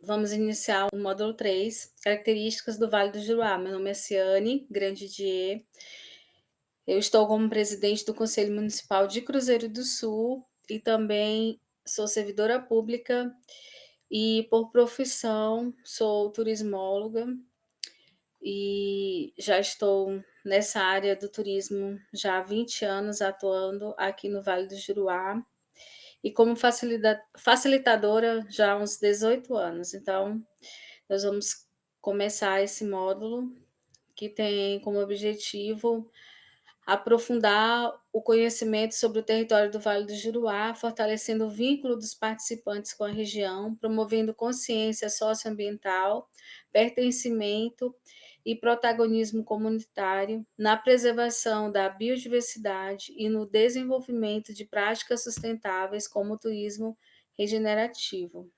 Vamos iniciar o módulo 3, características do Vale do Juruá. Meu nome é Ciane Grandidier. Eu estou como presidente do Conselho Municipal de Cruzeiro do Sul e também sou servidora pública e, por profissão, sou turismóloga e já estou nessa área do turismo já há 20 anos atuando aqui no Vale do Juruá e como facilitadora já há uns 18 anos. Então, nós vamos começar esse módulo que tem como objetivo aprofundar o conhecimento sobre o território do Vale do Juruá, fortalecendo o vínculo dos participantes com a região, promovendo consciência socioambiental, pertencimento e protagonismo comunitário na preservação da biodiversidade e no desenvolvimento de práticas sustentáveis como o turismo regenerativo.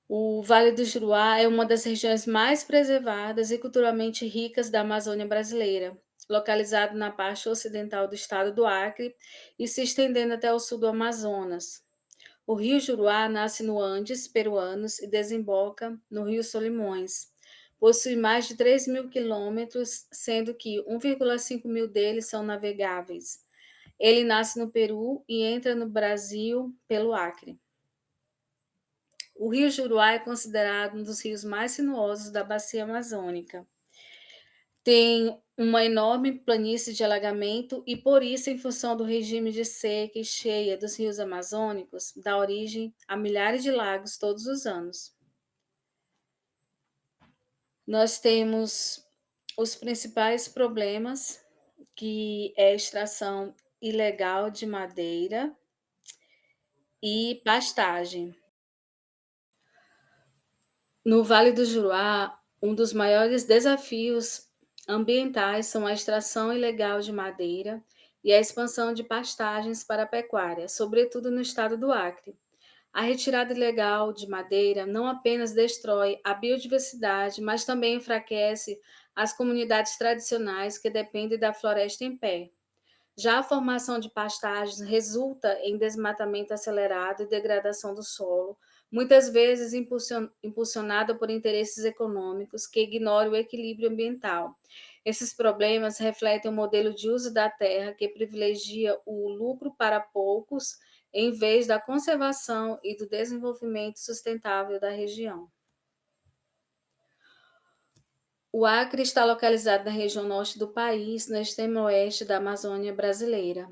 O Vale do Juruá é uma das regiões mais preservadas e culturalmente ricas da Amazônia brasileira, localizado na parte ocidental do estado do Acre e se estendendo até o sul do Amazonas. O rio Juruá nasce no Andes peruanos e desemboca no rio Solimões. Possui mais de 3.000 quilômetros, sendo que 1,5 mil deles são navegáveis. Ele nasce no Peru e entra no Brasil pelo Acre. O rio Juruá é considerado um dos rios mais sinuosos da bacia amazônica. Tem uma enorme planície de alagamento e, por isso, em função do regime de seca e cheia dos rios amazônicos, dá origem a milhares de lagos todos os anos. Nós temos os principais problemas, que é a extração ilegal de madeira e pastagem. No Vale do Juruá, um dos maiores desafios ambientais são a extração ilegal de madeira e a expansão de pastagens para a pecuária, sobretudo no estado do Acre. A retirada ilegal de madeira não apenas destrói a biodiversidade, mas também enfraquece as comunidades tradicionais que dependem da floresta em pé. Já a formação de pastagens resulta em desmatamento acelerado e degradação do solo, muitas vezes impulsionada por interesses econômicos que ignoram o equilíbrio ambiental. Esses problemas refletem um modelo de uso da terra que privilegia o lucro para poucos, em vez da conservação e do desenvolvimento sustentável da região. O Acre está localizado na região norte do país, no extremo oeste da Amazônia brasileira.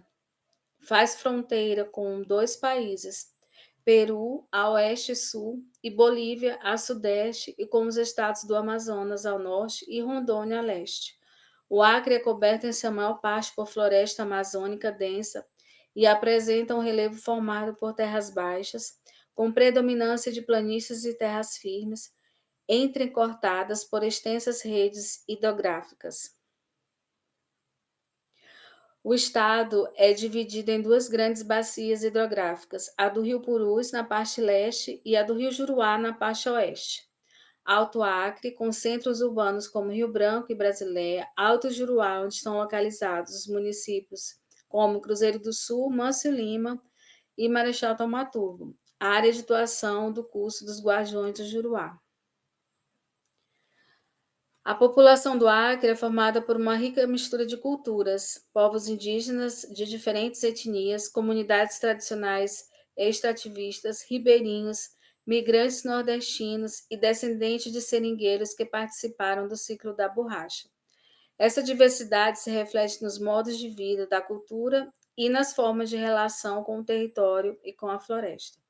Faz fronteira com 2 países, Peru, a oeste e sul, e Bolívia, a sudeste, e com os estados do Amazonas ao norte e Rondônia a leste. O Acre é coberto em sua maior parte por floresta amazônica densa e apresenta um relevo formado por terras baixas, com predominância de planícies e terras firmes, entrecortadas por extensas redes hidrográficas. O estado é dividido em 2 grandes bacias hidrográficas, a do Rio Purus, na parte leste, e a do Rio Juruá, na parte oeste. Alto Acre, com centros urbanos como Rio Branco e Brasileia, Alto Juruá, onde estão localizados os municípios como Cruzeiro do Sul, Mâncio Lima e Marechal Thaumaturgo, a área de atuação do curso dos Guardiões do Juruá. A população do Acre é formada por uma rica mistura de culturas, povos indígenas de diferentes etnias, comunidades tradicionais extrativistas, ribeirinhos, migrantes nordestinos e descendentes de seringueiros que participaram do ciclo da borracha. Essa diversidade se reflete nos modos de vida, da cultura e nas formas de relação com o território e com a floresta.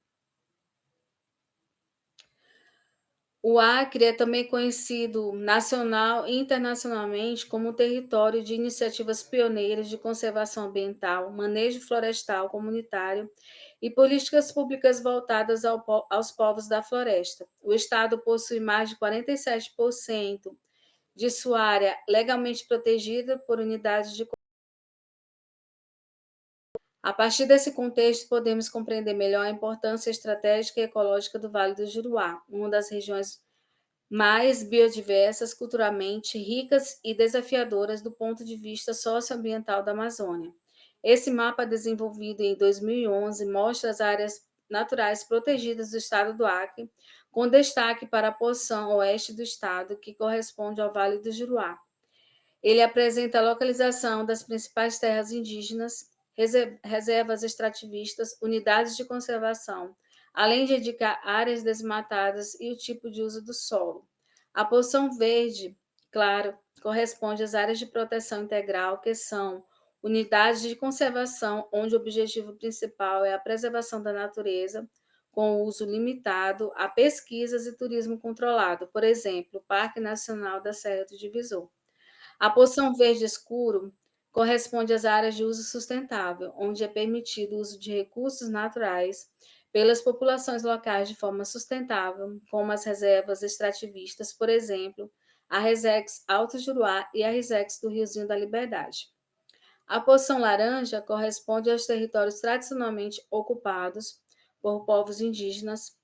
O Acre é também conhecido nacional e internacionalmente como um território de iniciativas pioneiras de conservação ambiental, manejo florestal comunitário e políticas públicas voltadas aos povos da floresta. O estado possui mais de 47% de sua área legalmente protegida por unidades de A partir desse contexto, podemos compreender melhor a importância estratégica e ecológica do Vale do Juruá, uma das regiões mais biodiversas, culturalmente ricas e desafiadoras do ponto de vista socioambiental da Amazônia. Esse mapa, desenvolvido em 2011, mostra as áreas naturais protegidas do estado do Acre, com destaque para a porção oeste do estado, que corresponde ao Vale do Juruá. Ele apresenta a localização das principais terras indígenas, reservas extrativistas, unidades de conservação, além de indicar áreas desmatadas e o tipo de uso do solo. A porção verde, claro, corresponde às áreas de proteção integral, que são unidades de conservação, onde o objetivo principal é a preservação da natureza, com uso limitado a pesquisas e turismo controlado, por exemplo, o Parque Nacional da Serra do Divisor. A porção verde escuro corresponde às áreas de uso sustentável, onde é permitido o uso de recursos naturais pelas populações locais de forma sustentável, como as reservas extrativistas, por exemplo, a Resex Alto Juruá e a Resex do Riozinho da Liberdade. A porção laranja corresponde aos territórios tradicionalmente ocupados por povos indígenas,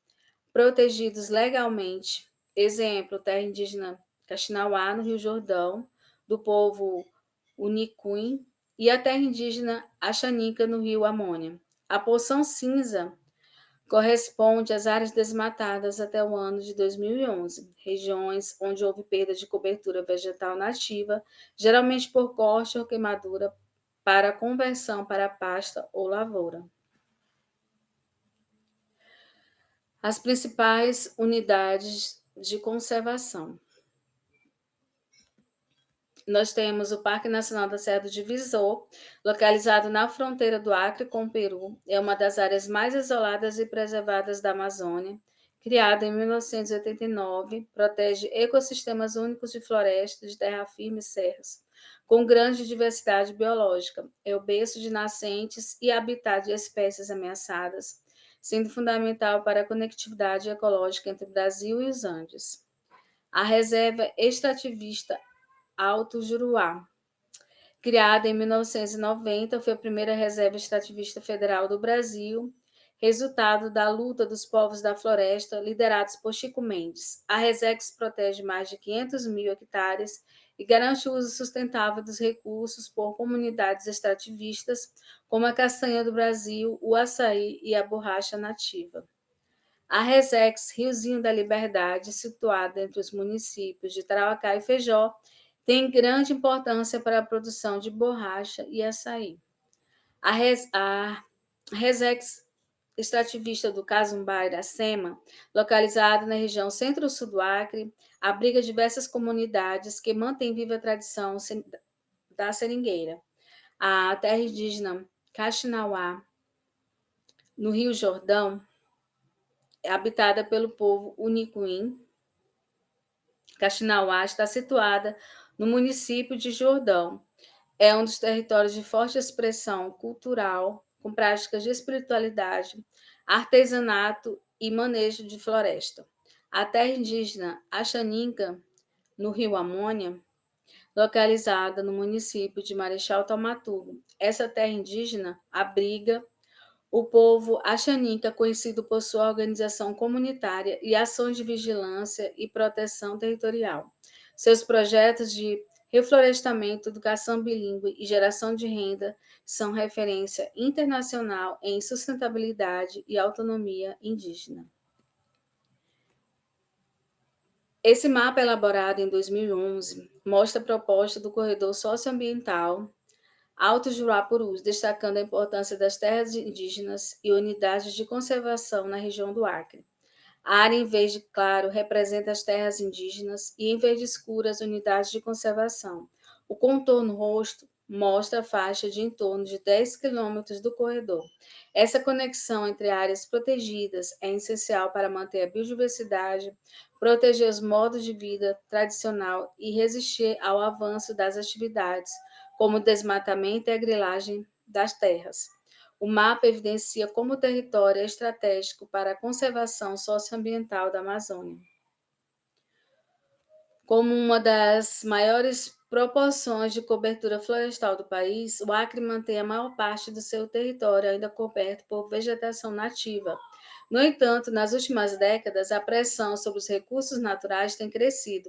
protegidos legalmente. Exemplo, terra indígena Caxinauá, no Rio Jordão, do povo Unicuim, e a terra indígena Axanica, no Rio Amônia. A porção cinza corresponde às áreas desmatadas até o ano de 2011, regiões onde houve perda de cobertura vegetal nativa, geralmente por corte ou queimadura, para conversão para pasta ou lavoura. As principais unidades de conservação. Nós temos o Parque Nacional da Serra do Divisor, localizado na fronteira do Acre com o Peru. É uma das áreas mais isoladas e preservadas da Amazônia. Criado em 1989, protege ecossistemas únicos de floresta, de terra firme e serras, com grande diversidade biológica. É o berço de nascentes e habitat de espécies ameaçadas, sendo fundamental para a conectividade ecológica entre o Brasil e os Andes. A reserva extrativista Alto Juruá. Criada em 1990, foi a primeira reserva extrativista federal do Brasil, resultado da luta dos povos da floresta, liderados por Chico Mendes. A Resex protege mais de 500 mil hectares e garante o uso sustentável dos recursos por comunidades extrativistas, como a castanha do Brasil, o açaí e a borracha nativa. A Resex Riozinho da Liberdade, situada entre os municípios de Tarauacá e Feijó, tem grande importância para a produção de borracha e açaí. A Resex extrativista do Cazumbá e Iracema, localizada na região centro-sul do Acre, abriga diversas comunidades que mantêm viva a tradição da seringueira. A terra indígena Caxinauá, no Rio Jordão, é habitada pelo povo Unicuim. Caxinauá está situada no município de Jordão. É um dos territórios de forte expressão cultural, com práticas de espiritualidade, artesanato e manejo de floresta. A terra indígena Axaninca, no Rio Amônia, localizada no município de Marechal Taumaturgo. Essa terra indígena abriga o povo Axaninca, conhecido por sua organização comunitária e ações de vigilância e proteção territorial. Seus projetos de reflorestamento, educação bilíngue e geração de renda são referência internacional em sustentabilidade e autonomia indígena. Esse mapa, elaborado em 2011, mostra a proposta do corredor socioambiental Alto Jurapurus, destacando a importância das terras indígenas e unidades de conservação na região do Acre. A área em verde claro representa as terras indígenas e em verde escuro as unidades de conservação. O contorno rosto mostra a faixa de em torno de 10 quilômetros do corredor. Essa conexão entre áreas protegidas é essencial para manter a biodiversidade, proteger os modos de vida tradicional e resistir ao avanço das atividades, como o desmatamento e a grilagem das terras. O mapa evidencia como o território é estratégico para a conservação socioambiental da Amazônia. Como uma das maiores proporções de cobertura florestal do país, o Acre mantém a maior parte do seu território ainda coberto por vegetação nativa. No entanto, nas últimas décadas, a pressão sobre os recursos naturais tem crescido.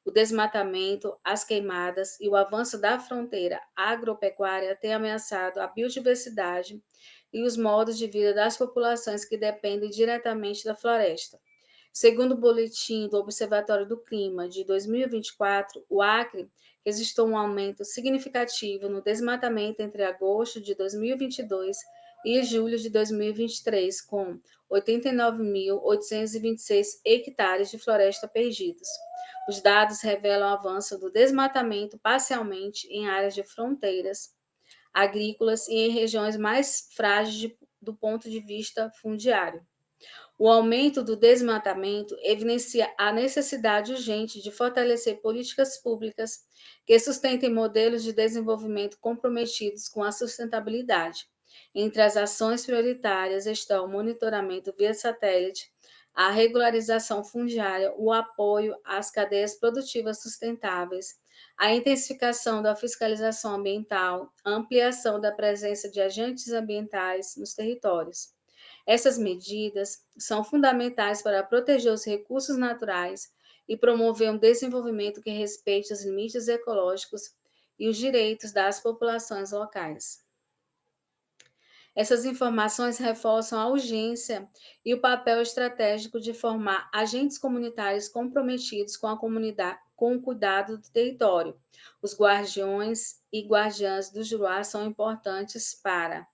O desmatamento, as queimadas e o avanço da fronteira agropecuária têm ameaçado a biodiversidade e os modos de vida das populações que dependem diretamente da floresta. Segundo o boletim do Observatório do Clima de 2024, o Acre registrou um aumento significativo no desmatamento entre agosto de 2022 e julho de 2023, com 89.826 hectares de floresta perdidos. Os dados revelam o avanço do desmatamento parcialmente em áreas de fronteiras agrícolas e em regiões mais frágeis do ponto de vista fundiário. O aumento do desmatamento evidencia a necessidade urgente de fortalecer políticas públicas que sustentem modelos de desenvolvimento comprometidos com a sustentabilidade. Entre as ações prioritárias estão o monitoramento via satélite, a regularização fundiária, o apoio às cadeias produtivas sustentáveis, a intensificação da fiscalização ambiental, a ampliação da presença de agentes ambientais nos territórios. Essas medidas são fundamentais para proteger os recursos naturais e promover um desenvolvimento que respeite os limites ecológicos e os direitos das populações locais. Essas informações reforçam a urgência e o papel estratégico de formar agentes comunitários comprometidos com a comunidade, com o cuidado do território. Os guardiões e guardiãs do Juruá são importantes para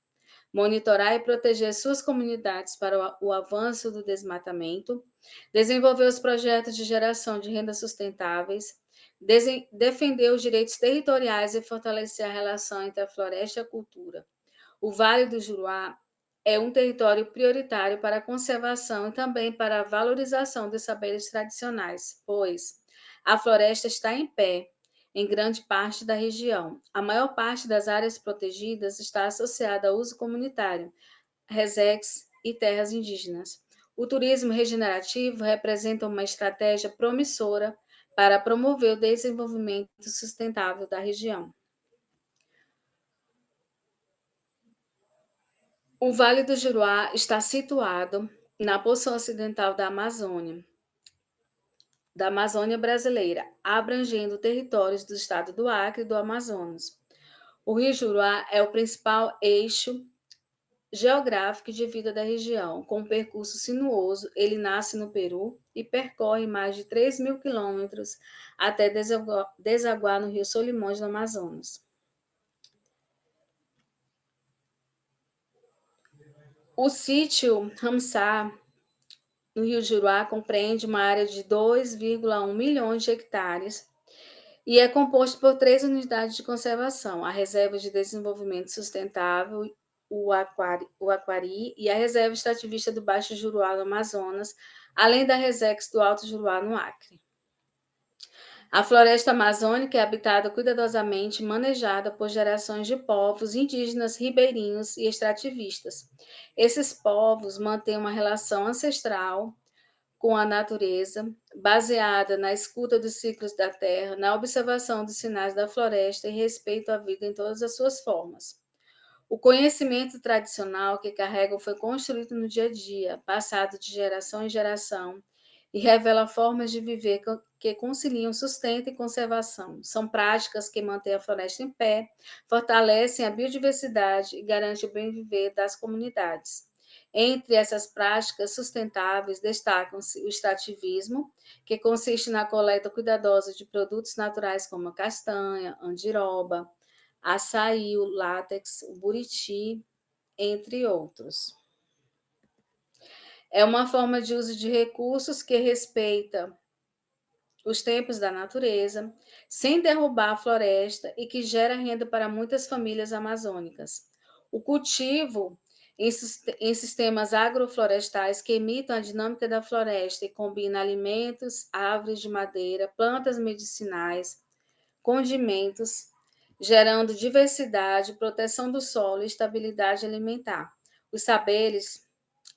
monitorar e proteger suas comunidades para o avanço do desmatamento, desenvolver os projetos de geração de rendas sustentáveis, defender os direitos territoriais e fortalecer a relação entre a floresta e a cultura. O Vale do Juruá é um território prioritário para a conservação e também para a valorização dos saberes tradicionais, pois a floresta está em pé em grande parte da região. A maior parte das áreas protegidas está associada ao uso comunitário, resex e terras indígenas. O turismo regenerativo representa uma estratégia promissora para promover o desenvolvimento sustentável da região. O Vale do Juruá está situado na porção ocidental da Amazônia brasileira, abrangendo territórios do estado do Acre e do Amazonas. O Rio Juruá é o principal eixo geográfico de vida da região. Com um percurso sinuoso, ele nasce no Peru e percorre mais de 3.000 quilômetros até desaguar no Rio Solimões, no Amazonas. O sítio Ramsar, no Rio Juruá, compreende uma área de 2,1 milhões de hectares e é composto por 3 unidades de conservação: a Reserva de Desenvolvimento Sustentável, o Aquari e a Reserva Extrativista do Baixo Juruá, no Amazonas, além da Resex do Alto Juruá, no Acre. A floresta amazônica é habitada cuidadosamente, manejada por gerações de povos indígenas, ribeirinhos e extrativistas. Esses povos mantêm uma relação ancestral com a natureza, baseada na escuta dos ciclos da terra, na observação dos sinais da floresta e respeito à vida em todas as suas formas. O conhecimento tradicional que carregam foi construído no dia a dia, passado de geração em geração, e revela formas de viver que conciliam sustento e conservação. São práticas que mantêm a floresta em pé, fortalecem a biodiversidade e garantem o bem-viver das comunidades. Entre essas práticas sustentáveis destacam-se o extrativismo, que consiste na coleta cuidadosa de produtos naturais como a castanha, andiroba, açaí, o látex, o buriti, entre outros. É uma forma de uso de recursos que respeita os tempos da natureza, sem derrubar a floresta e que gera renda para muitas famílias amazônicas. O cultivo em sistemas agroflorestais que imitam a dinâmica da floresta e combina alimentos, árvores de madeira, plantas medicinais, condimentos, gerando diversidade, proteção do solo e estabilidade alimentar. Os saberes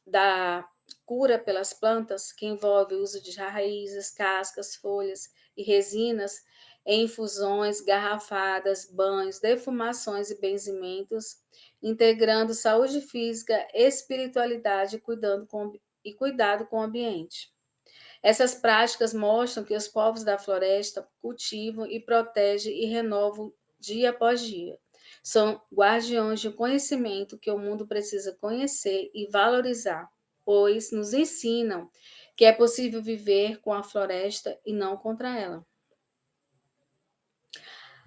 da cura pelas plantas, que envolve o uso de raízes, cascas, folhas e resinas, em infusões, garrafadas, banhos, defumações e benzimentos, integrando saúde física, espiritualidade e cuidado com o ambiente. Essas práticas mostram que os povos da floresta cultivam e protegem e renovam dia após dia. São guardiões de um conhecimento que o mundo precisa conhecer e valorizar, pois nos ensinam que é possível viver com a floresta e não contra ela.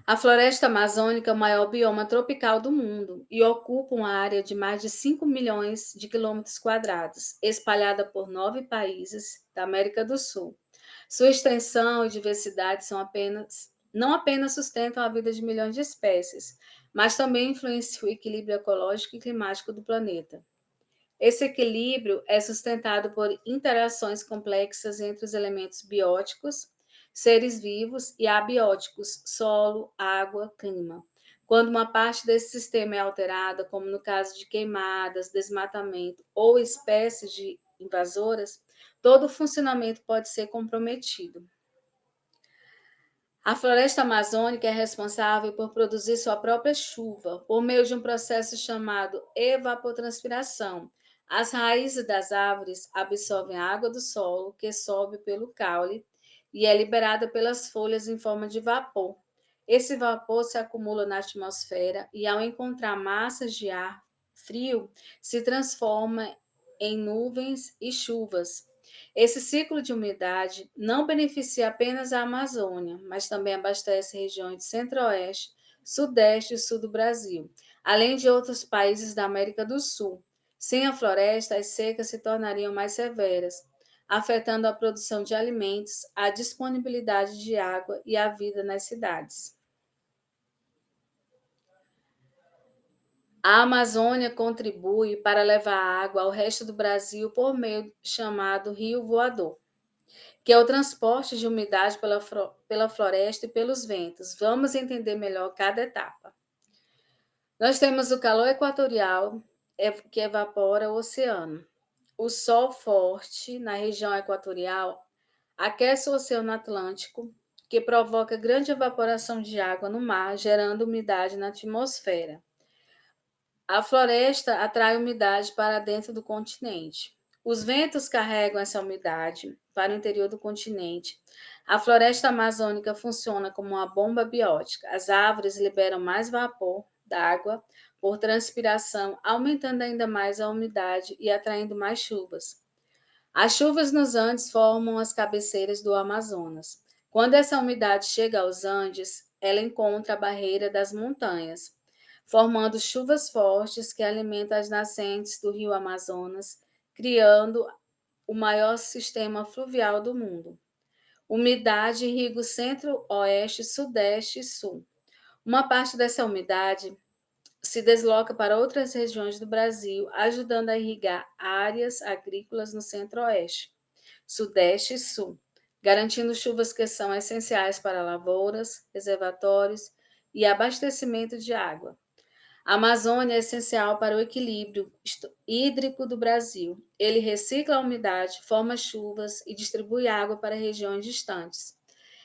A floresta amazônica é o maior bioma tropical do mundo e ocupa uma área de mais de 5 milhões de quilômetros quadrados, espalhada por 9 países da América do Sul. Sua extensão e diversidade não apenas sustentam a vida de milhões de espécies, mas também influenciam o equilíbrio ecológico e climático do planeta. Esse equilíbrio é sustentado por interações complexas entre os elementos bióticos, seres vivos, e abióticos, solo, água, clima. Quando uma parte desse sistema é alterada, como no caso de queimadas, desmatamento ou espécies de invasoras, todo o funcionamento pode ser comprometido. A floresta amazônica é responsável por produzir sua própria chuva por meio de um processo chamado evapotranspiração. As raízes das árvores absorvem a água do solo, que sobe pelo caule e é liberada pelas folhas em forma de vapor. Esse vapor se acumula na atmosfera e, ao encontrar massas de ar frio, se transforma em nuvens e chuvas. Esse ciclo de umidade não beneficia apenas a Amazônia, mas também abastece regiões de Centro-Oeste, Sudeste e Sul do Brasil, além de outros países da América do Sul. Sem a floresta, as secas se tornariam mais severas, afetando a produção de alimentos, a disponibilidade de água e a vida nas cidades. A Amazônia contribui para levar água ao resto do Brasil por meio chamado Rio Voador, que é o transporte de umidade pela floresta e pelos ventos. Vamos entender melhor cada etapa. Nós temos o calor equatorial, que evapora o oceano. O sol forte na região equatorial aquece o Oceano Atlântico, que provoca grande evaporação de água no mar, gerando umidade na atmosfera. A floresta atrai umidade para dentro do continente. Os ventos carregam essa umidade para o interior do continente. A floresta amazônica funciona como uma bomba biótica. As árvores liberam mais vapor d'água por transpiração, aumentando ainda mais a umidade e atraindo mais chuvas. As chuvas nos Andes formam as cabeceiras do Amazonas. Quando essa umidade chega aos Andes, ela encontra a barreira das montanhas, formando chuvas fortes que alimentam as nascentes do rio Amazonas, criando o maior sistema fluvial do mundo. Umidade irriga o centro-oeste, sudeste e sul. Uma parte dessa umidade se desloca para outras regiões do Brasil, ajudando a irrigar áreas agrícolas no centro-oeste, sudeste e sul, garantindo chuvas que são essenciais para lavouras, reservatórios e abastecimento de água. A Amazônia é essencial para o equilíbrio hídrico do Brasil. Ele recicla a umidade, forma chuvas e distribui água para regiões distantes,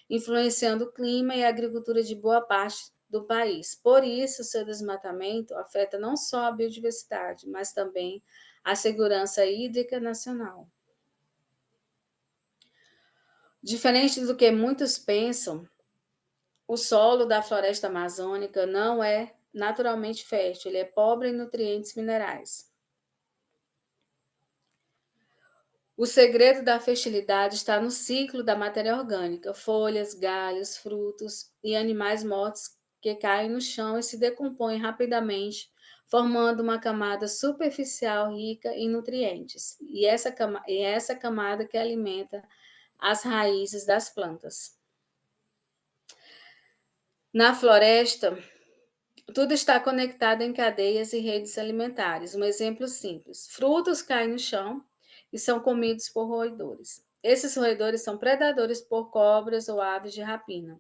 influenciando o clima e a agricultura de boa parte do país. Por isso, seu desmatamento afeta não só a biodiversidade, mas também a segurança hídrica nacional. Diferente do que muitos pensam, o solo da floresta amazônica não é naturalmente fértil, ele é pobre em nutrientes minerais. O segredo da fertilidade está no ciclo da matéria orgânica, folhas, galhos, frutos e animais mortos que caem no chão e se decompõem rapidamente, formando uma camada superficial rica em nutrientes. E essa camada que alimenta as raízes das plantas. Na floresta, tudo está conectado em cadeias e redes alimentares. Um exemplo simples: frutos caem no chão e são comidos por roedores. Esses roedores são predadores por cobras ou aves de rapina.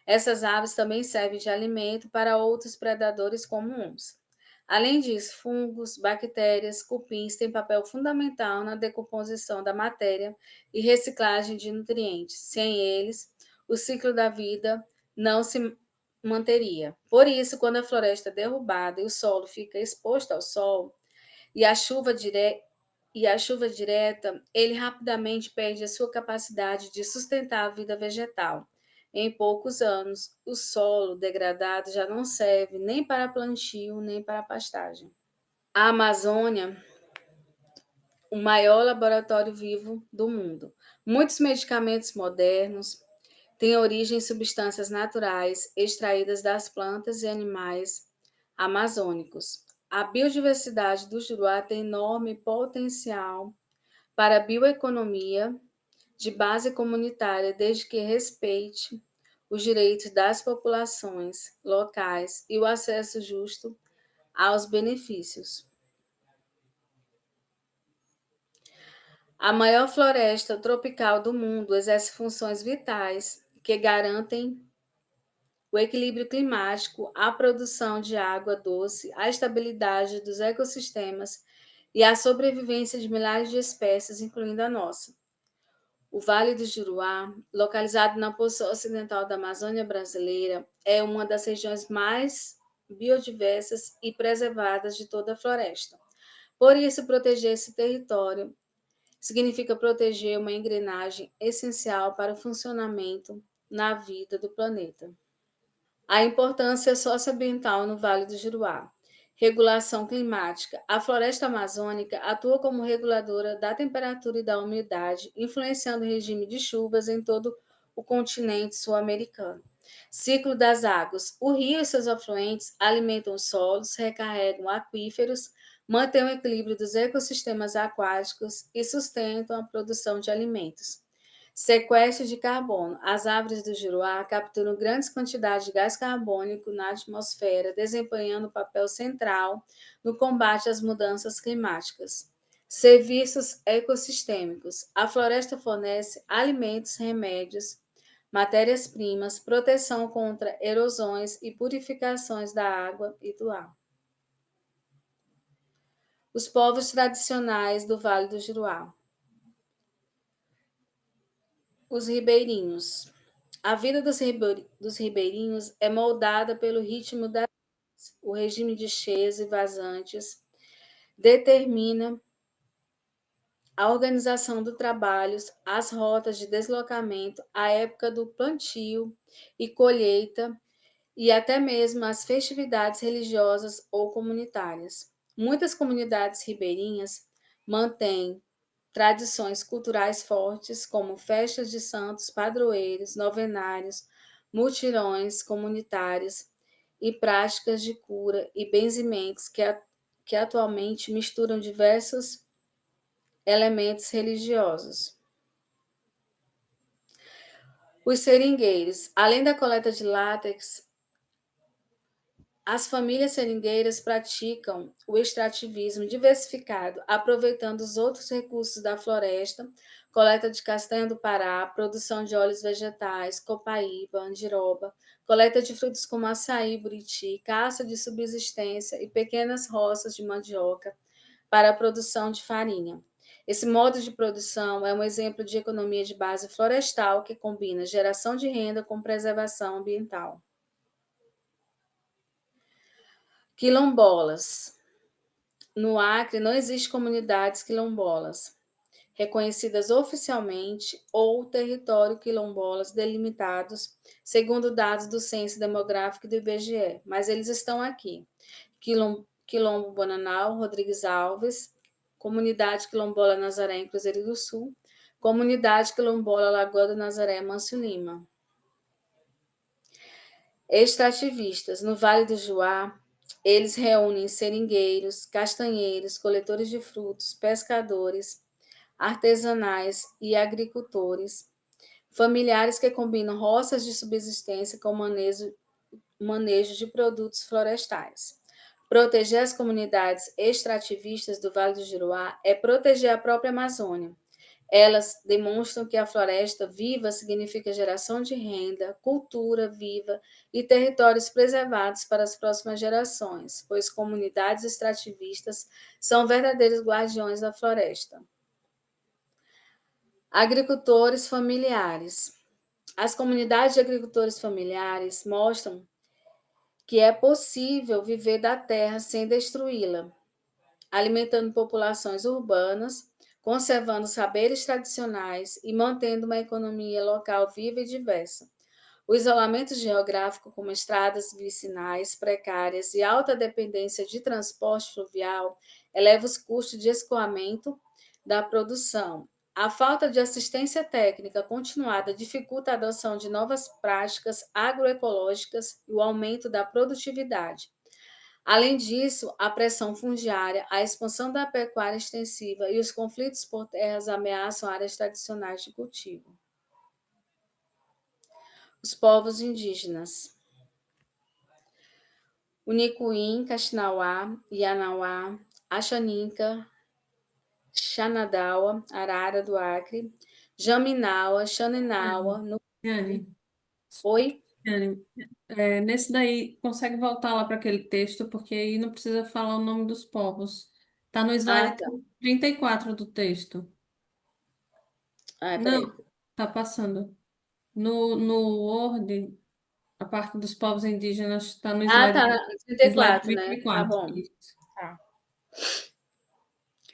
Essas aves também servem de alimento para outros predadores como onça. Além disso, fungos, bactérias, cupins têm papel fundamental na decomposição da matéria e reciclagem de nutrientes. Sem eles, o ciclo da vida não se manteria. Por isso, quando a floresta é derrubada e o solo fica exposto ao sol e a chuva direta, ele rapidamente perde a sua capacidade de sustentar a vida vegetal. Em poucos anos, o solo degradado já não serve nem para plantio, nem para pastagem. A Amazônia, o maior laboratório vivo do mundo. Muitos medicamentos modernos têm origem em substâncias naturais extraídas das plantas e animais amazônicos. A biodiversidade do Juruá tem enorme potencial para a bioeconomia de base comunitária, desde que respeite os direitos das populações locais e o acesso justo aos benefícios. A maior floresta tropical do mundo exerce funções vitais que garantem o equilíbrio climático, a produção de água doce, a estabilidade dos ecossistemas e a sobrevivência de milhares de espécies, incluindo a nossa. O Vale do Juruá, localizado na porção ocidental da Amazônia brasileira, é uma das regiões mais biodiversas e preservadas de toda a floresta. Por isso, proteger esse território significa proteger uma engrenagem essencial para o funcionamento na vida do planeta. A importância socioambiental no Vale do Juruá. Regulação climática. A floresta amazônica atua como reguladora da temperatura e da umidade, influenciando o regime de chuvas em todo o continente sul-americano. Ciclo das águas. O rio e seus afluentes alimentam os solos, recarregam aquíferos, mantêm o equilíbrio dos ecossistemas aquáticos e sustentam a produção de alimentos. Sequestro de carbono. As árvores do Juruá capturam grandes quantidades de gás carbônico na atmosfera, desempenhando um papel central no combate às mudanças climáticas. Serviços ecossistêmicos. A floresta fornece alimentos, remédios, matérias-primas, proteção contra erosões e purificações da água e do ar. Os povos tradicionais do Vale do Juruá. Os ribeirinhos. A vida dos ribeirinhos é moldada pelo ritmo das o regime de cheias e vazantes determina a organização do trabalho, as rotas de deslocamento, a época do plantio e colheita e até mesmo as festividades religiosas ou comunitárias. Muitas comunidades ribeirinhas mantêm tradições culturais fortes, como festas de santos, padroeiros, novenários, mutirões comunitários e práticas de cura e benzimentos que atualmente misturam diversos elementos religiosos. Os seringueiros, além da coleta de látex, as famílias seringueiras praticam o extrativismo diversificado, aproveitando os outros recursos da floresta, coleta de castanha do Pará, produção de óleos vegetais, copaíba, andiroba, coleta de frutos como açaí, buriti, caça de subsistência e pequenas roças de mandioca para a produção de farinha. Esse modo de produção é um exemplo de economia de base florestal que combina geração de renda com preservação ambiental. Quilombolas. No Acre não existem comunidades quilombolas reconhecidas oficialmente ou território quilombolas delimitados segundo dados do Censo Demográfico do IBGE, mas eles estão aqui. Quilombo Bananal, Rodrigues Alves, Comunidade Quilombola Nazaré em Cruzeiro do Sul, Comunidade Quilombola Lagoa do Nazaré, Mâncio Lima. Extrativistas. No Vale do Juá, eles reúnem seringueiros, castanheiros, coletores de frutos, pescadores, artesanais e agricultores, familiares que combinam roças de subsistência com manejo de produtos florestais. Proteger as comunidades extrativistas do Vale do Juruá é proteger a própria Amazônia. Elas demonstram que a floresta viva significa geração de renda, cultura viva e territórios preservados para as próximas gerações, pois comunidades extrativistas são verdadeiros guardiões da floresta. Agricultores familiares. As comunidades de agricultores familiares mostram que é possível viver da terra sem destruí-la, alimentando populações urbanas, conservando saberes tradicionais e mantendo uma economia local viva e diversa. O isolamento geográfico, como estradas vicinais precárias e alta dependência de transporte fluvial, eleva os custos de escoamento da produção. A falta de assistência técnica continuada dificulta a adoção de novas práticas agroecológicas e o aumento da produtividade. Além disso, a pressão fundiária, a expansão da pecuária extensiva e os conflitos por terras ameaçam áreas tradicionais de cultivo. Os povos indígenas. O Nicuim, Caxinauá, Ianauá, Axaninca, Xanadawa, Arara do Acre, Jaminawa, Xaninawa, no... Yane, Oi? Yane, nesse daí, consegue voltar lá para aquele texto, porque aí não precisa falar o nome dos povos. Tá no Ah, slide tá. 34 do texto. Ah, peraí. Não, tá passando. No Word, a parte dos povos indígenas está no Ah, slide, tá. slide 34, né? Tá 34. bom. Isso. Tá.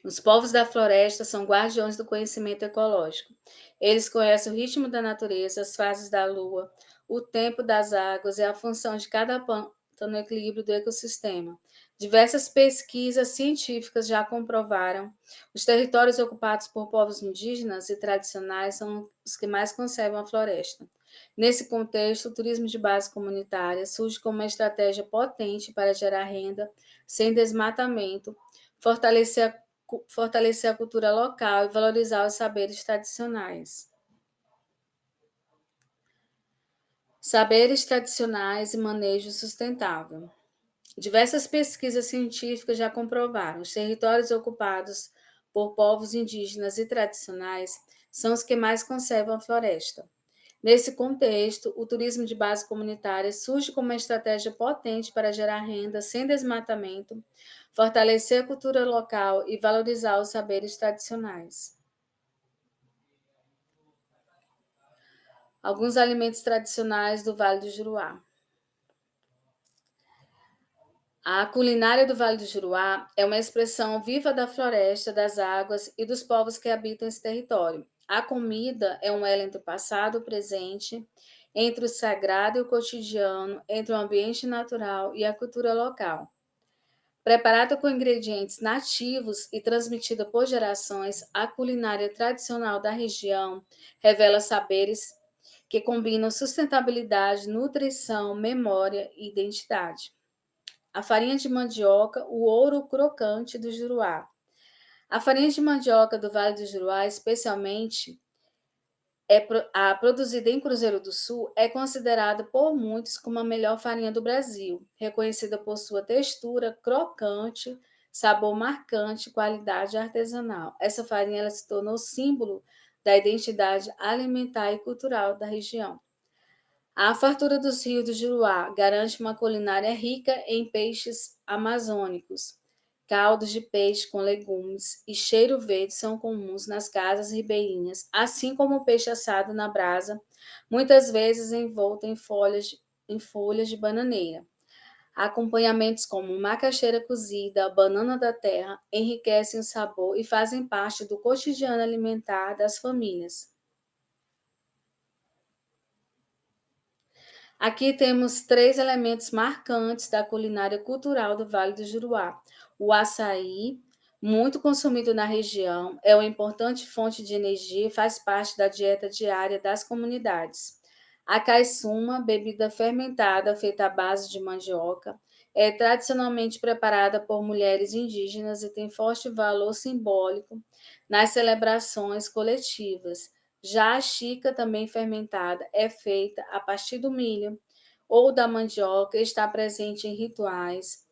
Os povos da floresta são guardiões do conhecimento ecológico. Eles conhecem o ritmo da natureza, as fases da lua, o tempo das águas e a função de cada planta no equilíbrio do ecossistema. Diversas pesquisas científicas já comprovaram os territórios ocupados por povos indígenas e tradicionais são os que mais conservam a floresta. Nesse contexto, o turismo de base comunitária surge como uma estratégia potente para gerar renda sem desmatamento, fortalecer fortalecer a cultura local e valorizar os saberes tradicionais. Saberes tradicionais e manejo sustentável. Diversas pesquisas científicas já comprovaram os territórios ocupados por povos indígenas e tradicionais são os que mais conservam a floresta. Nesse contexto, o turismo de base comunitária surge como uma estratégia potente para gerar renda sem desmatamento, fortalecer a cultura local e valorizar os saberes tradicionais. Alguns alimentos tradicionais do Vale do Juruá. A culinária do Vale do Juruá é uma expressão viva da floresta, das águas e dos povos que habitam esse território. A comida é um elo entre o passado e o presente, entre o sagrado e o cotidiano, entre o ambiente natural e a cultura local. Preparada com ingredientes nativos e transmitida por gerações, a culinária tradicional da região revela saberes que combinam sustentabilidade, nutrição, memória e identidade. A farinha de mandioca, o ouro crocante do Juruá. A farinha de mandioca do Vale do Juruá, especialmente a produzida em Cruzeiro do Sul, é considerada por muitos como a melhor farinha do Brasil, reconhecida por sua textura crocante, sabor marcante e qualidade artesanal. Essa farinha ela se tornou símbolo da identidade alimentar e cultural da região. A fartura dos rios do Juruá garante uma culinária rica em peixes amazônicos. Caldos de peixe com legumes e cheiro verde são comuns nas casas ribeirinhas, assim como o peixe assado na brasa, muitas vezes envolto em folhas de bananeira. Acompanhamentos como macaxeira cozida, banana da terra enriquecem o sabor e fazem parte do cotidiano alimentar das famílias. Aqui temos três elementos marcantes da culinária cultural do Vale do Juruá. O açaí, muito consumido na região, é uma importante fonte de energia e faz parte da dieta diária das comunidades. A caiçuma, bebida fermentada feita à base de mandioca, é tradicionalmente preparada por mulheres indígenas e tem forte valor simbólico nas celebrações coletivas. Já a chica, também fermentada, é feita a partir do milho ou da mandioca e está presente em rituais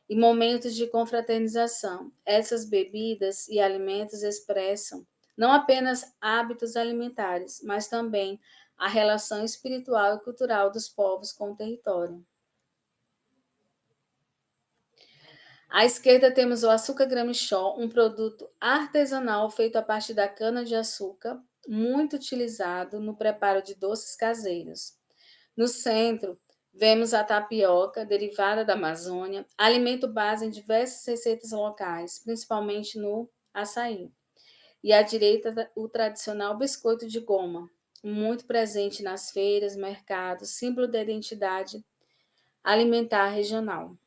e momentos de confraternização. Essas bebidas e alimentos expressam não apenas hábitos alimentares, mas também a relação espiritual e cultural dos povos com o território. À esquerda temos o açúcar gramichó, um produto artesanal feito a partir da cana-de-açúcar. muito utilizado no preparo de doces caseiros. No centro, vemos a tapioca, derivada da Amazônia, alimento base em diversas receitas locais, principalmente no açaí. E à direita, o tradicional biscoito de goma, muito presente nas feiras, mercados, símbolo da identidade alimentar regional.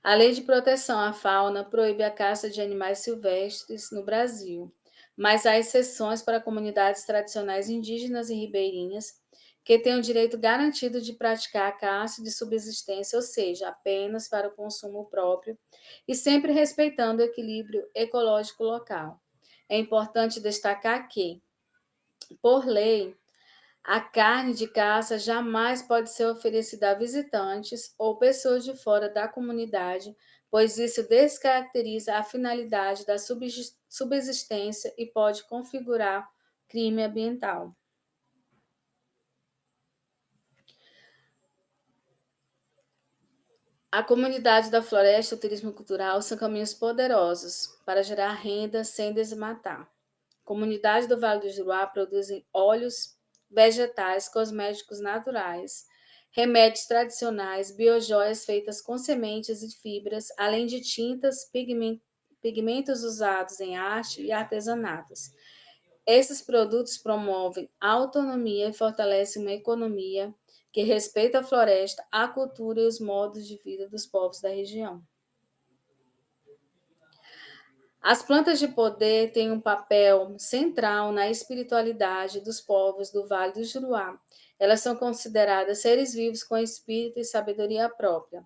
A Lei de Proteção à Fauna proíbe a caça de animais silvestres no Brasil, mas há exceções para comunidades tradicionais indígenas e ribeirinhas que têm o direito garantido de praticar a caça de subsistência, ou seja, apenas para o consumo próprio e sempre respeitando o equilíbrio ecológico local. É importante destacar que, por lei, a carne de caça jamais pode ser oferecida a visitantes ou pessoas de fora da comunidade, pois isso descaracteriza a finalidade da subsistência e pode configurar crime ambiental. A comunidade da floresta e o turismo cultural são caminhos poderosos para gerar renda sem desmatar. Comunidades do Vale do Juruá produzem óleos vegetais, cosméticos naturais, remédios tradicionais, biojoias feitas com sementes e fibras, além de tintas, pigmentos usados em arte e artesanatos. Esses produtos promovem a autonomia e fortalecem uma economia que respeita a floresta, a cultura e os modos de vida dos povos da região. As plantas de poder têm um papel central na espiritualidade dos povos do Vale do Juruá. Elas são consideradas seres vivos com espírito e sabedoria própria.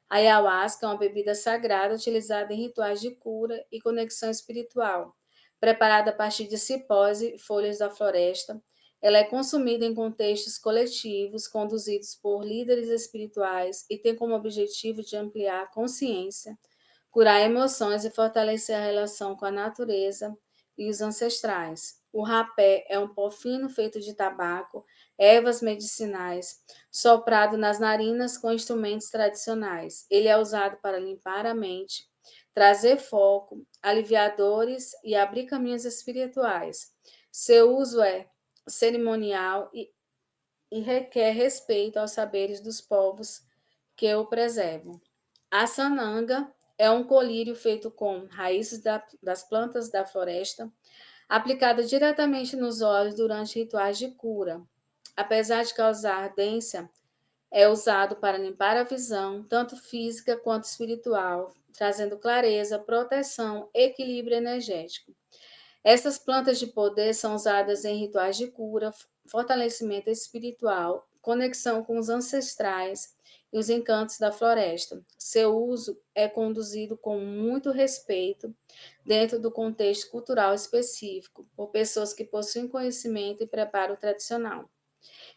A ayahuasca é uma bebida sagrada utilizada em rituais de cura e conexão espiritual. Preparada a partir de cipós e folhas da floresta, ela é consumida em contextos coletivos, conduzidos por líderes espirituais e tem como objetivo de ampliar a consciência, curar emoções e fortalecer a relação com a natureza e os ancestrais. O rapé é um pó fino feito de tabaco, ervas medicinais, soprado nas narinas com instrumentos tradicionais. Ele é usado para limpar a mente, trazer foco, aliviar dores e abrir caminhos espirituais. Seu uso é cerimonial e requer respeito aos saberes dos povos que o preservam. A sananga é um colírio feito com raízes das plantas da floresta, aplicado diretamente nos olhos durante rituais de cura. Apesar de causar ardência, é usado para limpar a visão, tanto física quanto espiritual, trazendo clareza, proteção, equilíbrio energético. Essas plantas de poder são usadas em rituais de cura, fortalecimento espiritual, conexão com os ancestrais e os encantos da floresta. Seu uso é conduzido com muito respeito dentro do contexto cultural específico, por pessoas que possuem conhecimento e preparo tradicional.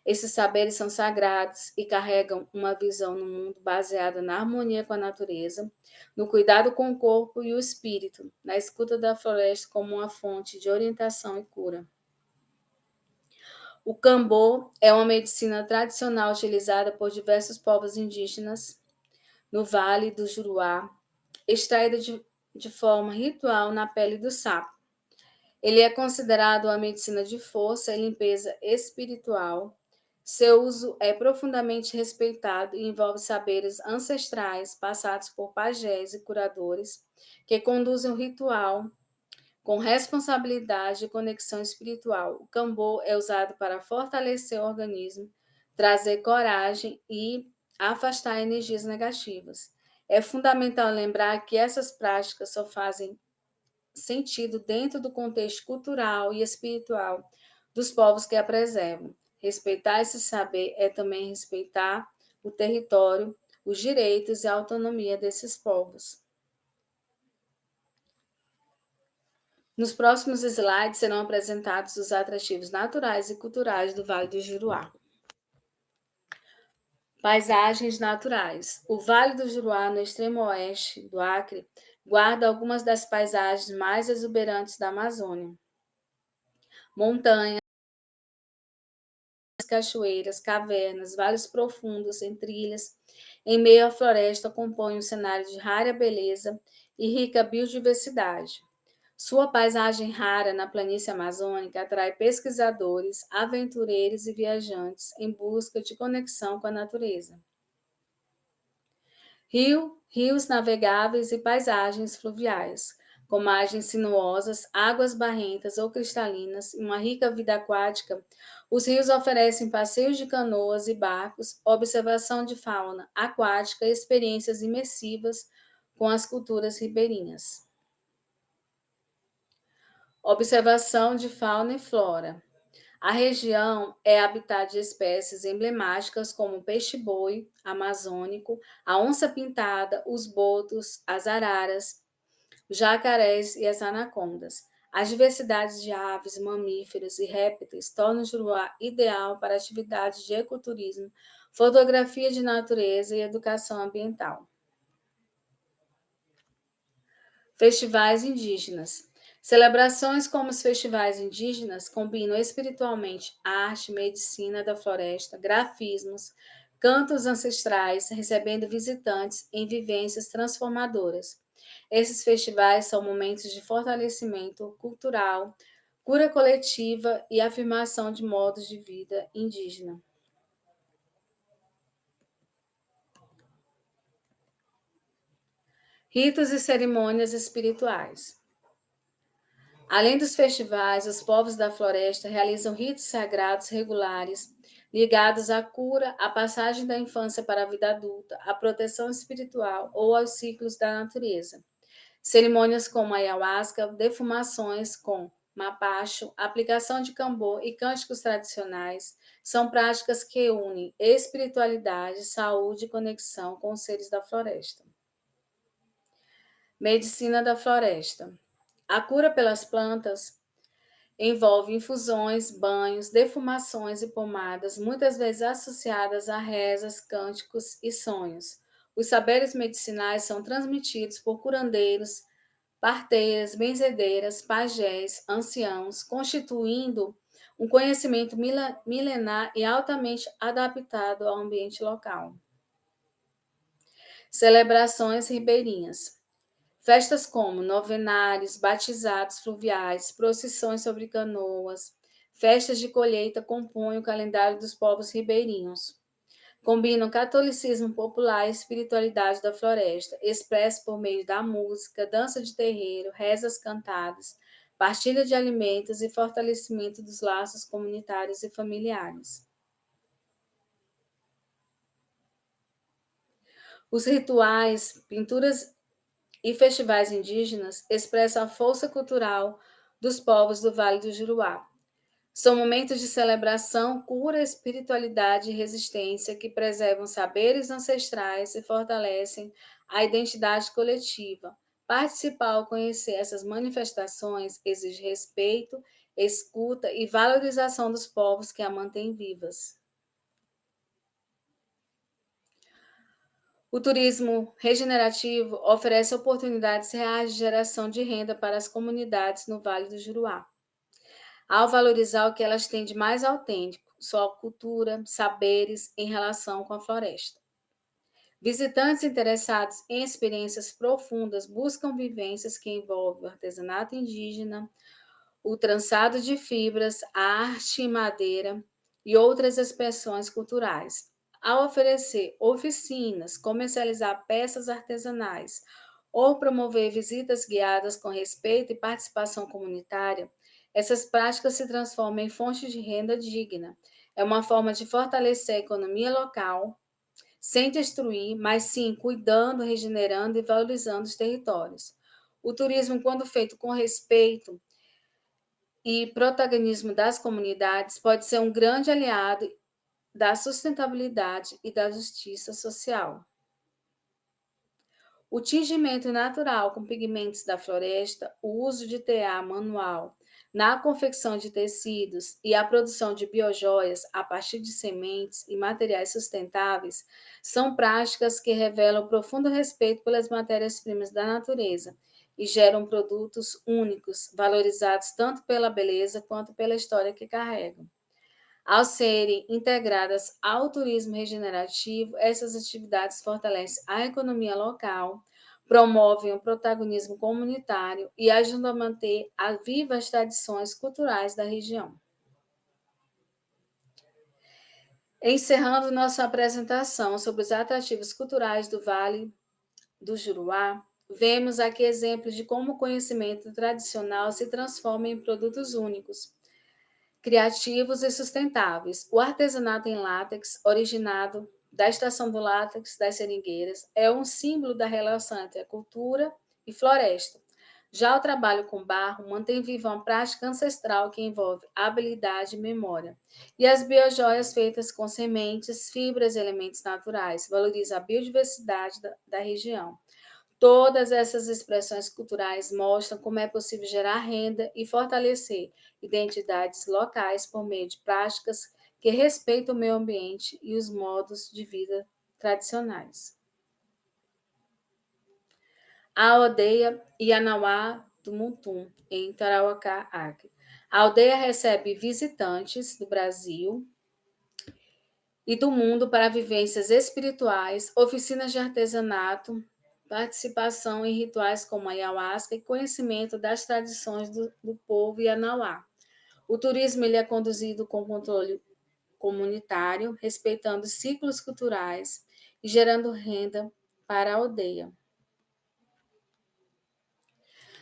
Esses saberes são sagrados e carregam uma visão no mundo baseada na harmonia com a natureza, no cuidado com o corpo e o espírito, na escuta da floresta como uma fonte de orientação e cura. O cambô é uma medicina tradicional utilizada por diversos povos indígenas no Vale do Juruá, extraída de forma ritual na pele do sapo. Ele é considerado uma medicina de força e limpeza espiritual. Seu uso é profundamente respeitado e envolve saberes ancestrais passados por pajés e curadores que conduzem o ritual com responsabilidade e conexão espiritual. O cambô é usado para fortalecer o organismo, trazer coragem e afastar energias negativas. É fundamental lembrar que essas práticas só fazem sentido dentro do contexto cultural e espiritual dos povos que a preservam. Respeitar esse saber é também respeitar o território, os direitos e a autonomia desses povos. Nos próximos slides serão apresentados os atrativos naturais e culturais do Vale do Juruá. Paisagens naturais. O Vale do Juruá, no extremo oeste do Acre, guarda algumas das paisagens mais exuberantes da Amazônia. Montanhas, cachoeiras, cavernas, vales profundos em trilhas, em meio à floresta, compõem um cenário de rara beleza e rica biodiversidade. Sua paisagem rara na planície amazônica atrai pesquisadores, aventureiros e viajantes em busca de conexão com a natureza. Rios navegáveis e paisagens fluviais, com margens sinuosas, águas barrentas ou cristalinas e uma rica vida aquática, os rios oferecem passeios de canoas e barcos, observação de fauna aquática e experiências imersivas com as culturas ribeirinhas. Observação de fauna e flora. A região é habitat de espécies emblemáticas como o peixe-boi amazônico, a onça-pintada, os botos, as araras, jacarés e as anacondas. As diversidades de aves, mamíferos e répteis tornam o Juruá ideal para atividades de ecoturismo, fotografia de natureza e educação ambiental. Festivais indígenas. Celebrações como os festivais indígenas combinam espiritualmente arte, medicina da floresta, grafismos, cantos ancestrais, recebendo visitantes em vivências transformadoras. Esses festivais são momentos de fortalecimento cultural, cura coletiva e afirmação de modos de vida indígena. Ritos e cerimônias espirituais. Além dos festivais, os povos da floresta realizam ritos sagrados regulares ligados à cura, à passagem da infância para a vida adulta, à proteção espiritual ou aos ciclos da natureza. Cerimônias como a ayahuasca, defumações com mapacho, aplicação de cambô e cânticos tradicionais são práticas que unem espiritualidade, saúde e conexão com os seres da floresta. Medicina da floresta. A cura pelas plantas envolve infusões, banhos, defumações e pomadas, muitas vezes associadas a rezas, cânticos e sonhos. Os saberes medicinais são transmitidos por curandeiros, parteiras, benzedeiras, pajés, anciãos, constituindo um conhecimento milenar e altamente adaptado ao ambiente local. Celebrações ribeirinhas. Festas como novenários, batizados fluviais, procissões sobre canoas, festas de colheita compõem o calendário dos povos ribeirinhos. Combinam catolicismo popular e espiritualidade da floresta, expresso por meio da música, dança de terreiro, rezas cantadas, partilha de alimentos e fortalecimento dos laços comunitários e familiares. Os rituais, pinturas e festivais indígenas expressam a força cultural dos povos do Vale do Juruá. São momentos de celebração, cura, espiritualidade e resistência que preservam saberes ancestrais e fortalecem a identidade coletiva. Participar ou conhecer essas manifestações exige respeito, escuta e valorização dos povos que a mantêm vivas. O turismo regenerativo oferece oportunidades reais de geração de renda para as comunidades no Vale do Juruá, ao valorizar o que elas têm de mais autêntico, sua cultura, saberes em relação com a floresta. Visitantes interessados em experiências profundas buscam vivências que envolvem o artesanato indígena, o trançado de fibras, a arte em madeira e outras expressões culturais. Ao oferecer oficinas, comercializar peças artesanais ou promover visitas guiadas com respeito e participação comunitária, essas práticas se transformam em fontes de renda digna. É uma forma de fortalecer a economia local, sem destruir, mas sim cuidando, regenerando e valorizando os territórios. O turismo, quando feito com respeito e protagonismo das comunidades, pode ser um grande aliado da sustentabilidade e da justiça social. O tingimento natural com pigmentos da floresta, o uso de TA manual na confecção de tecidos e a produção de biojoias a partir de sementes e materiais sustentáveis são práticas que revelam profundo respeito pelas matérias-primas da natureza e geram produtos únicos, valorizados tanto pela beleza quanto pela história que carregam. Ao serem integradas ao turismo regenerativo, essas atividades fortalecem a economia local, promovem o protagonismo comunitário e ajudam a manter vivas as tradições culturais da região. Encerrando nossa apresentação sobre os atrativos culturais do Vale do Juruá, vemos aqui exemplos de como o conhecimento tradicional se transforma em produtos únicos, criativos e sustentáveis. O artesanato em látex, originado da estação do látex das seringueiras, é um símbolo da relação entre a cultura e floresta. Já o trabalho com barro mantém viva uma prática ancestral que envolve habilidade e memória. E as biojoias feitas com sementes, fibras e elementos naturais valorizam a biodiversidade da região. Todas essas expressões culturais mostram como é possível gerar renda e fortalecer identidades locais por meio de práticas que respeitam o meio ambiente e os modos de vida tradicionais. A aldeia Ianauá do Mutum, em Tarauacá, Acre. A aldeia recebe visitantes do Brasil e do mundo para vivências espirituais, oficinas de artesanato, participação em rituais como a ayahuasca e conhecimento das tradições do povo Ianauá. O turismo ele é conduzido com controle comunitário, respeitando ciclos culturais e gerando renda para a aldeia.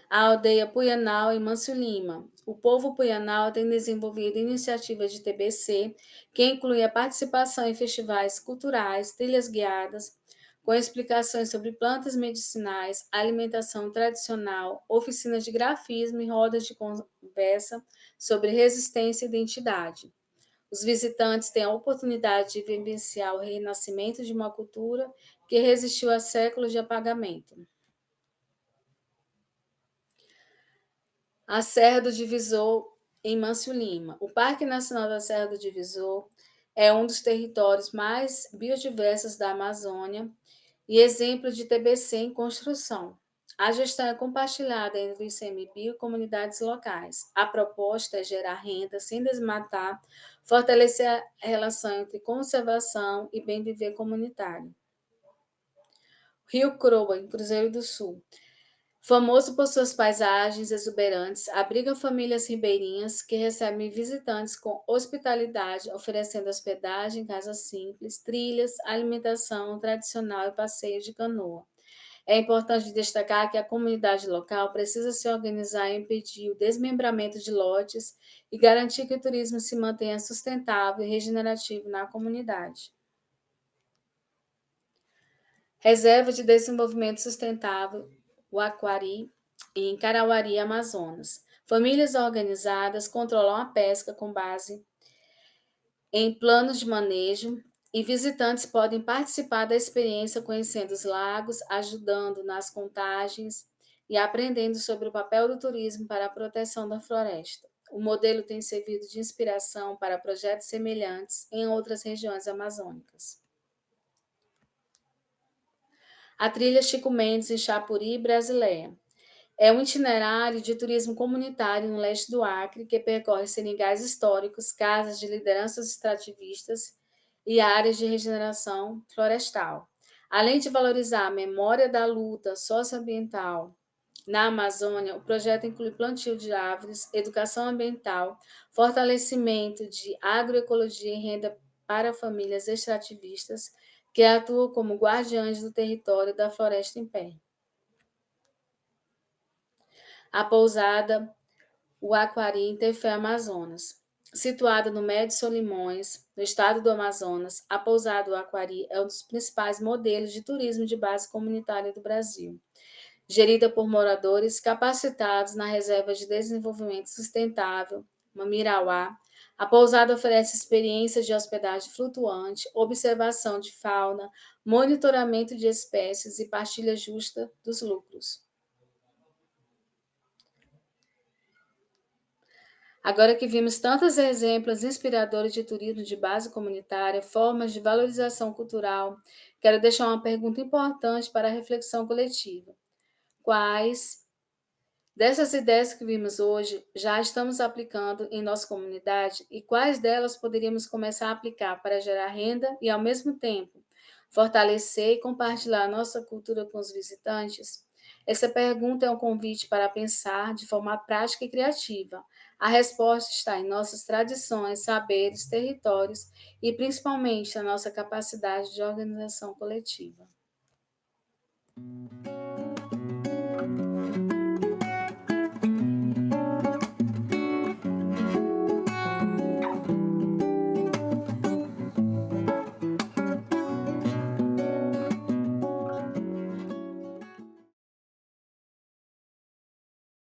A aldeia Puianau em Mâncio Lima. O povo Puianau tem desenvolvido iniciativas de TBC, que inclui a participação em festivais culturais, trilhas guiadas, com explicações sobre plantas medicinais, alimentação tradicional, oficinas de grafismo e rodas de conversa sobre resistência e identidade. Os visitantes têm a oportunidade de vivenciar o renascimento de uma cultura que resistiu a séculos de apagamento. A Serra do Divisor, em Mâncio Lima. O Parque Nacional da Serra do Divisor é um dos territórios mais biodiversos da Amazônia e exemplo de TBC em construção. A gestão é compartilhada entre o ICMBio e comunidades locais. A proposta é gerar renda sem desmatar, fortalecer a relação entre conservação e bem viver comunitário. Rio Croa, em Cruzeiro do Sul. Famoso por suas paisagens exuberantes, abriga famílias ribeirinhas que recebem visitantes com hospitalidade, oferecendo hospedagem, casas simples, trilhas, alimentação tradicional e passeios de canoa. É importante destacar que a comunidade local precisa se organizar e impedir o desmembramento de lotes e garantir que o turismo se mantenha sustentável e regenerativo na comunidade. Reserva de Desenvolvimento Sustentável, o Aquari, em Carauari, Amazonas. Famílias organizadas controlam a pesca com base em planos de manejo e visitantes podem participar da experiência conhecendo os lagos, ajudando nas contagens e aprendendo sobre o papel do turismo para a proteção da floresta. O modelo tem servido de inspiração para projetos semelhantes em outras regiões amazônicas. A trilha Chico Mendes em Chapuri, Brasileia. É um itinerário de turismo comunitário no leste do Acre que percorre seringais históricos, casas de lideranças extrativistas e áreas de regeneração florestal. Além de valorizar a memória da luta socioambiental na Amazônia, o projeto inclui plantio de árvores, educação ambiental, fortalecimento de agroecologia e renda para famílias extrativistas que atuam como guardiães do território da floresta em pé. A pousada o Aquari Interfé Amazonas. Situada no Médio Solimões, no estado do Amazonas, a pousada do Aquari é um dos principais modelos de turismo de base comunitária do Brasil. Gerida por moradores capacitados na Reserva de Desenvolvimento Sustentável, Mamirauá, a pousada oferece experiências de hospedagem flutuante, observação de fauna, monitoramento de espécies e partilha justa dos lucros. Agora que vimos tantos exemplos inspiradores de turismo de base comunitária, formas de valorização cultural, quero deixar uma pergunta importante para a reflexão coletiva. Quais dessas ideias que vimos hoje já estamos aplicando em nossa comunidade e quais delas poderíamos começar a aplicar para gerar renda e, ao mesmo tempo, Fortalecer e compartilhar nossa cultura com os visitantes? Essa pergunta é um convite para pensar de forma prática e criativa. A resposta está em nossas tradições, saberes, territórios e principalmente na nossa capacidade de organização coletiva.